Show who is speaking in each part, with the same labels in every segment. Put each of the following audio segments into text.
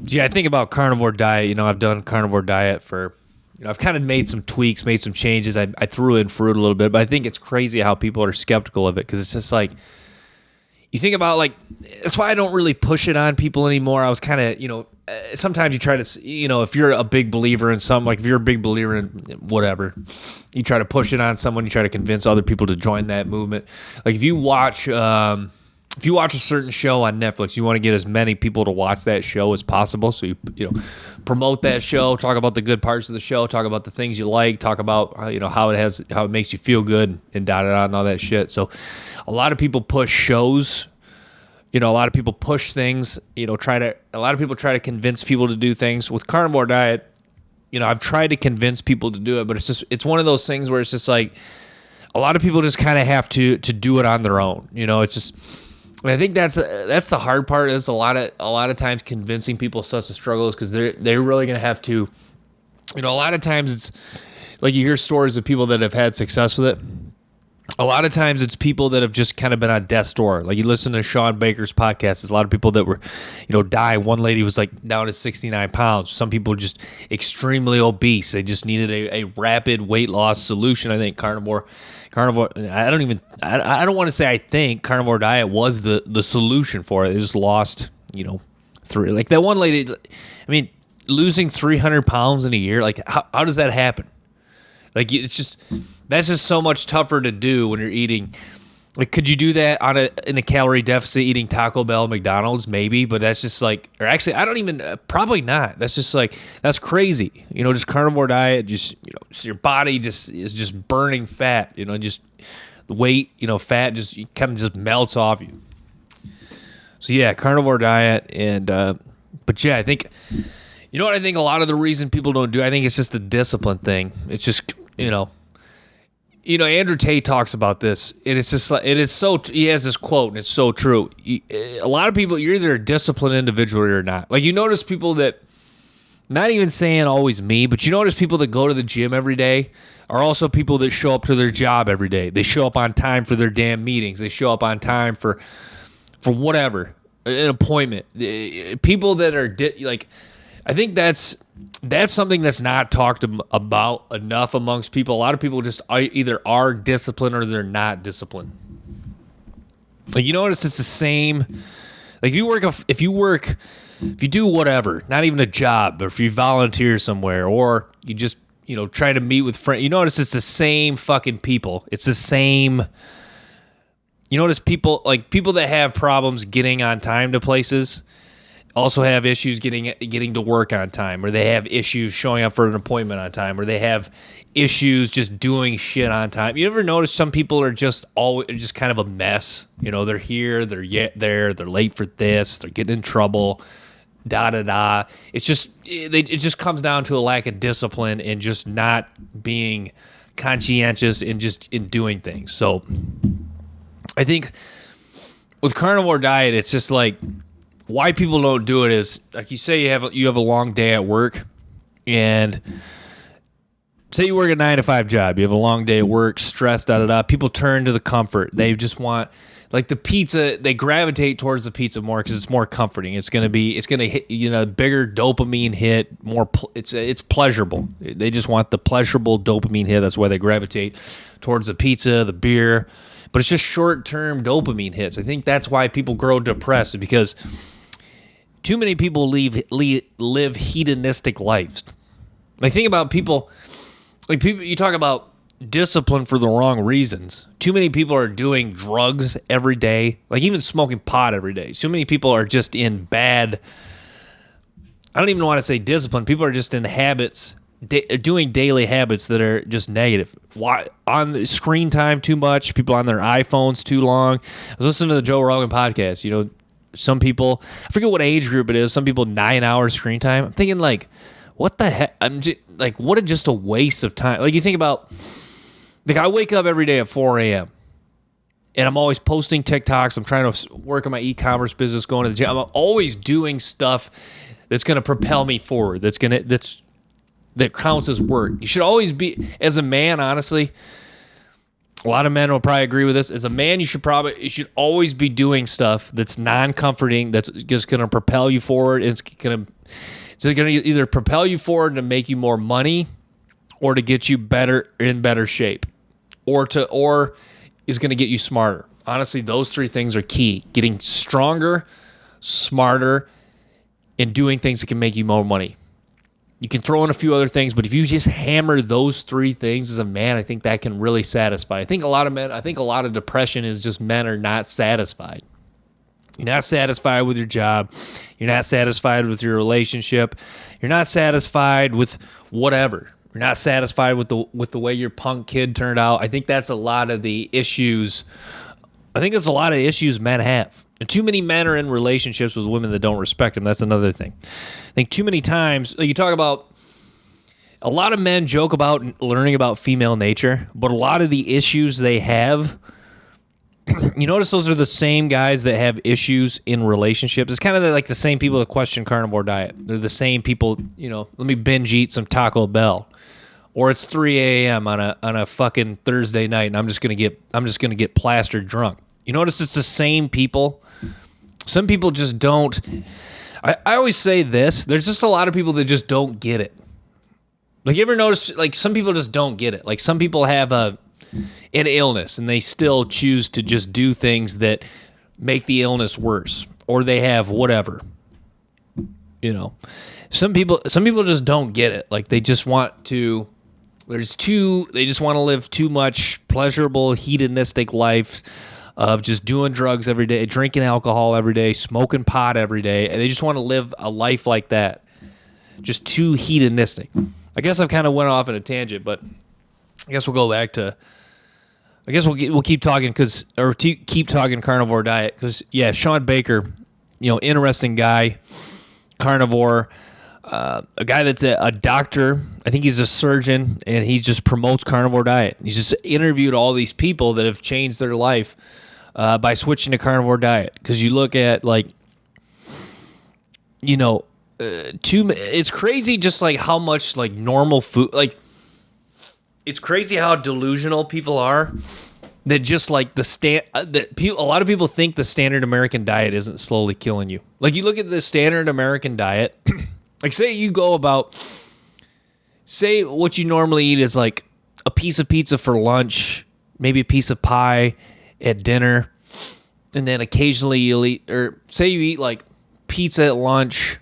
Speaker 1: Yeah, I think about carnivore diet. I've done carnivore diet for, I've kind of made some tweaks, made some changes. I threw in fruit a little bit, but I think it's crazy how people are skeptical of it because it's just like, you think about that's why I don't really push it on people anymore. I was kind of, sometimes you try to, if you're a big believer in something, like if you're a big believer in whatever, you try to push it on someone, you try to convince other people to join that movement. Like if you watch a certain show on Netflix, you want to get as many people to watch that show as possible. So you promote that show, talk about the good parts of the show, talk about the things you like, talk about how it makes you feel good and and all that shit. So a lot of people push shows. A lot of people push things. A lot of people try to convince people to do things. With carnivore diet, I've tried to convince people to do it, but it's one of those things where it's just like a lot of people just kind of have to do it on their own. It's just. I think that's the hard part. Is a lot of times convincing people is such a struggle is because they're really gonna have to. A lot of times it's like you hear stories of people that have had success with it. A lot of times it's people that have just kind of been on death's door. Like you listen to Sean Baker's podcast, there's a lot of people that were, die. One lady was like down to 69 pounds. Some people just extremely obese. They just needed a rapid weight loss solution. I think carnivore. I don't want to say I think carnivore diet was the solution for it. They just lost, three. Like that one lady. I mean, losing 300 pounds in a year. Like how does that happen? Like that's just so much tougher to do when you're eating. Like, could you do that in a calorie deficit eating Taco Bell, McDonald's? Maybe, but that's just like, or actually, I don't even, probably not. That's just like, that's crazy. Just carnivore diet, just, your body just is just burning fat, just the weight, fat just kind of just melts off you. So yeah, carnivore diet. And, but yeah, I think, what I think a lot of the reason people don't do, I think it's just a discipline thing. It's just, Andrew Tate talks about this, and it's just like, he has this quote, and it's so true. A lot of people, you're either a disciplined individual or not. Like, you notice people that, not even saying always me, but you notice people that go to the gym every day are also people that show up to their job every day. They show up on time for their damn meetings. They show up on time for whatever, an appointment. People that are, I think that's something that's not talked about enough amongst people. A lot of people just either are disciplined or they're not disciplined. Like, you notice it's the same. Like if you do whatever, not even a job, but if you volunteer somewhere or you just, try to meet with friends, you notice it's the same fucking people. It's the same. You notice people that have problems getting on time to places also have issues getting to work on time, or they have issues showing up for an appointment on time, or they have issues just doing shit on time. You ever notice some people are just kind of a mess? They're here, they're there, they're late for this, they're getting in trouble, It's just it just comes down to a lack of discipline and just not being conscientious in doing things. So I think with carnivore diet, it's just like, why people don't do it is, like you say, you have a long day at work, and say you work a 9-to-5 job, you have a long day at work, stress, People turn to the comfort. They just want, like the pizza, they gravitate towards the pizza more because it's more comforting. It's gonna hit, bigger dopamine hit, more. It's pleasurable. They just want the pleasurable dopamine hit. That's why they gravitate towards the pizza, the beer. But it's just short-term dopamine hits. I think that's why people grow depressed, because too many people live hedonistic lives. Like, think about people. Like, people, you talk about discipline for the wrong reasons. Too many people are doing drugs every day, like even smoking pot every day. Too many people are just in bad. I don't even want to say discipline. People are just in habits. Doing daily habits that are just negative. Why on the screen time too much? People on their iPhones too long. I was listening to the Joe Rogan podcast. Some people, I forget what age group it is. Some people 9 hours screen time. I'm thinking like, what the heck? I'm just like, what just a waste of time. Like, you think about, like, I wake up every day at 4 a.m. and I'm always posting TikToks. I'm trying to work on my e-commerce business, going to the gym. I'm always doing stuff that's going to propel me forward. That counts as work. You should always be, as a man, honestly, A lot of men will probably agree with this. As a man, you should always be doing stuff that's non-comforting, that's just going to propel you forward. It's going to either propel you forward to make you more money, or to get you in better shape, or is going to get you smarter. Honestly, those three things are key: getting stronger, smarter, and doing things that can make you more money. You can throw in a few other things, but if you just hammer those three things as a man, I think that can really satisfy. I think a lot of depression is just men are not satisfied. You're not satisfied with your job. You're not satisfied with your relationship. You're not satisfied with whatever. You're not satisfied with the way your punk kid turned out. I think that's a lot of the issues. I think that's a lot of issues men have. And too many men are in relationships with women that don't respect them. That's another thing. I think too many times, you talk about, a lot of men joke about learning about female nature, but a lot of the issues they have, you notice those are the same guys that have issues in relationships. It's kind of like the same people that question carnivore diet. They're the same people, let me binge eat some Taco Bell. Or it's 3 a.m. on a fucking Thursday night and I'm just gonna get plastered drunk. You notice it's the same people. Some people just don't. I always say this. There's just a lot of people that just don't get it. Like, you ever notice, like, some people just don't get it. Like, some people have an illness and they still choose to just do things that make the illness worse. Or they have whatever. Some people just don't get it. Like, they just want to. They just want to live too much pleasurable, hedonistic life of just doing drugs every day, drinking alcohol every day, smoking pot every day. And they just want to live a life like that. Just too hedonistic. I guess I've kind of went off on a tangent, but I guess we'll go back to, we'll keep talking keep talking carnivore diet. Because, yeah, Sean Baker, interesting guy, carnivore, a guy that's a doctor. I think he's a surgeon, and he just promotes carnivore diet. He's just interviewed all these people that have changed their life by switching to carnivore diet. Because you look at, it's crazy just like how much like normal food, like it's crazy how delusional people are that just like a lot of people think the standard American diet isn't slowly killing you. Like, you look at the standard American diet, like say what you normally eat is like a piece of pizza for lunch, maybe a piece of pie at dinner, and then occasionally you'll eat, or say you eat like pizza at lunch,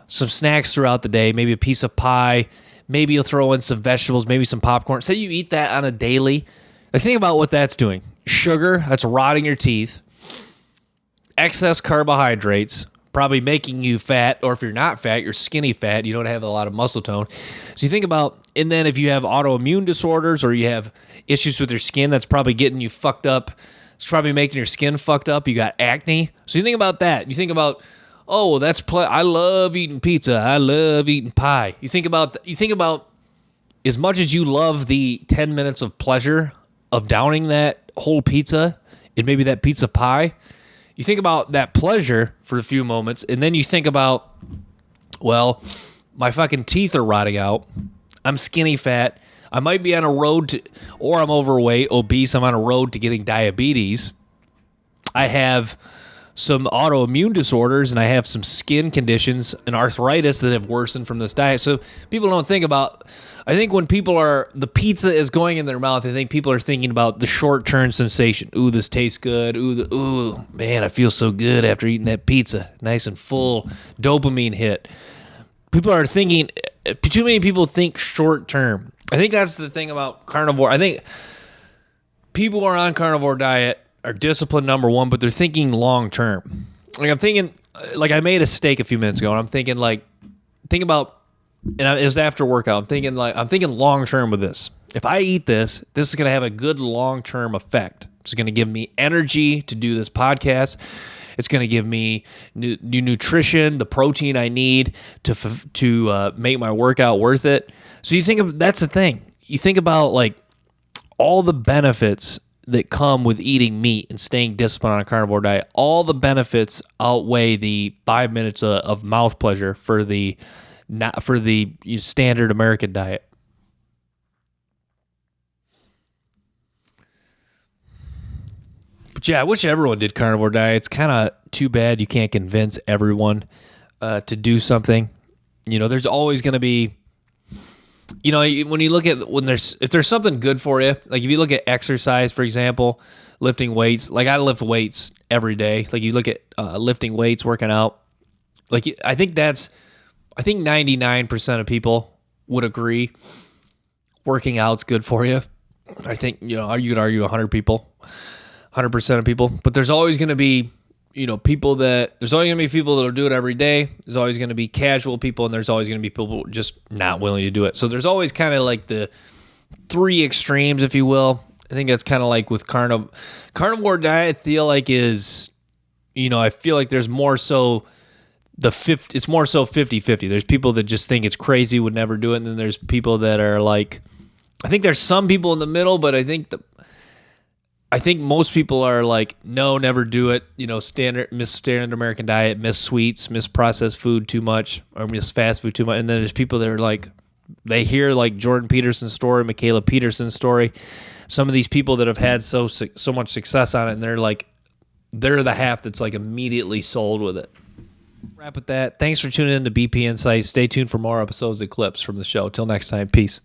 Speaker 1: some snacks throughout the day, maybe a piece of pie, maybe you'll throw in some vegetables, maybe some popcorn. Say you eat that on a daily. Like, think about what that's doing. Sugar, that's rotting your teeth. Excess carbohydrates, probably making you fat, or if you're not fat, you're skinny fat, you don't have a lot of muscle tone. So you think about, and then if you have autoimmune disorders or you have issues with your skin, that's probably getting you fucked up. It's probably making your skin fucked up. You got acne. So you think about that. You think about, oh, I love eating pizza. I love eating pie. You think about as much as you love the 10 minutes of pleasure of downing that whole pizza and maybe that pizza pie, you think about that pleasure for a few moments, and then you think about, well, my fucking teeth are rotting out. I'm skinny fat. I might be on a road to, or I'm overweight, obese. I'm on a road to getting diabetes. I have some autoimmune disorders, and I have some skin conditions and arthritis that have worsened from this diet. So people don't think about, I think when the pizza is going in their mouth, I think people are thinking about the short-term sensation. Ooh, this tastes good. Ooh, man, I feel so good after eating that pizza. Nice and full, dopamine hit. People are thinking, too many people think short-term. I think that's the thing about carnivore. I think people who are on carnivore diet are disciplined, number one, but they're thinking long term. Like, I'm thinking, like, I made a steak a few minutes ago, and I'm thinking, it was after workout. I'm thinking long term with this. If I eat this is going to have a good long term effect. It's going to give me energy to do this podcast. It's going to give me new nutrition, the protein I need to make my workout worth it. So that's the thing. You think about like all the benefits that come with eating meat and staying disciplined on a carnivore diet. All the benefits outweigh the 5 minutes of mouth pleasure for the standard American diet. But yeah, I wish everyone did carnivore diet. It's kind of too bad you can't convince everyone to do something. There's always going to be, when you look at if there's something good for you, like if you look at exercise, for example, lifting weights, like I lift weights every day. Like you look at lifting weights, working out, like I think 99% of people would agree working out's good for you. I think, you could argue 100% of people, but there's always going to be, people that'll do it every day. There's always going to be casual people, and there's always going to be people just not willing to do it. So there's always kind of like the three extremes, if you will. I think that's kind of like with carnivore diet. I feel like there's more so it's more so 50-50. There's people that just think it's crazy, would never do it. And then there's people that are like, I think there's some people in the middle, but I think most people are like, no, never do it. Miss standard American diet, miss sweets, miss processed food too much, or miss fast food too much. And then there's people that are like, they hear like Jordan Peterson's story, Michaela Peterson's story, some of these people that have had so much success on it, and they're the half that's like immediately sold with it. Wrap with that. Thanks for tuning in to BP Insights. Stay tuned for more episodes and clips from the show. Till next time, peace.